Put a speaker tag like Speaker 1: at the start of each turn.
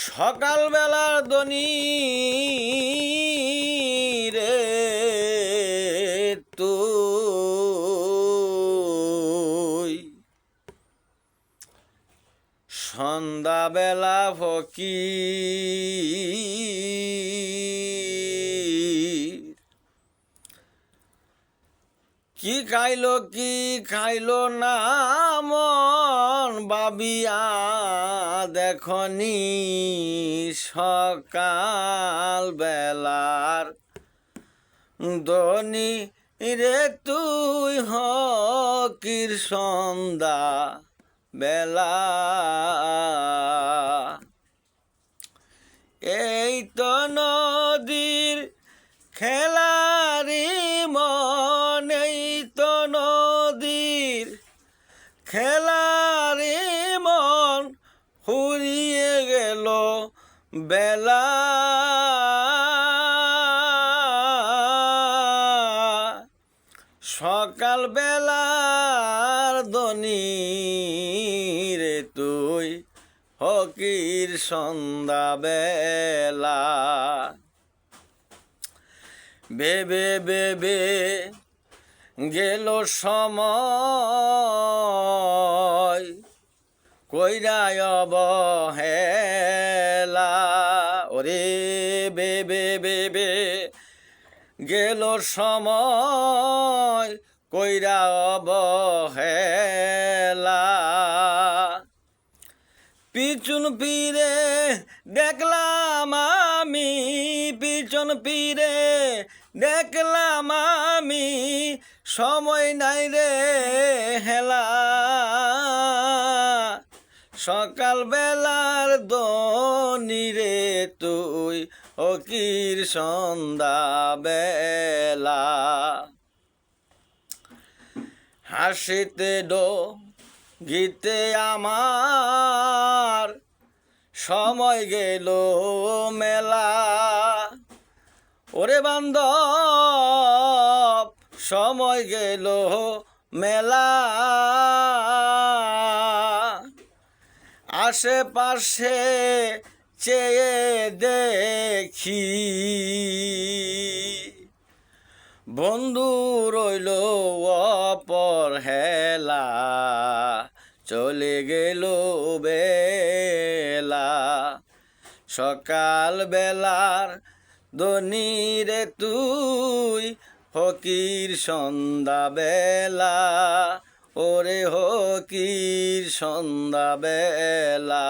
Speaker 1: সকালবেলার দনি রে তুই সন্ধ্যাবেলা ফকির কি খাইলো না মন বাবিয়া দেখনি সকাল বেলার দনি রে তুই হকির সন্ধ্যা বেলা এই তো নদীর খেলারি মন এই তো নদীর খেলারি মন ফুরিয়ে গেল বেলা সকাল বেলার দনি রে তুই হকির সন্ধ্যা বেলা বেবে বেবে গেল সময় কইরায় অবহেলা ওরে বেবে বেবে গেল সময় কইরা অবহেলা পিছন ফিরে দেখলাম আমি পিছন ফিরে দেখলাম আমি সময় নাই রে হেলা সকাল বেলার দনি রে তুই হকির সন্ধ্যা বেলা হাসিতে গীতে আমার সময় গেল মেলা ওরে বান্ধব সময় গেল মেলা আশেপাশে চেয়ে দেখি বন্ধু রইল অপরহেলা চলে গেল বেলা সকাল বেলার দনি রে তুই হকির সন্ধ্যা বেলা ওরে হকির সন্ধ্যা বেলা।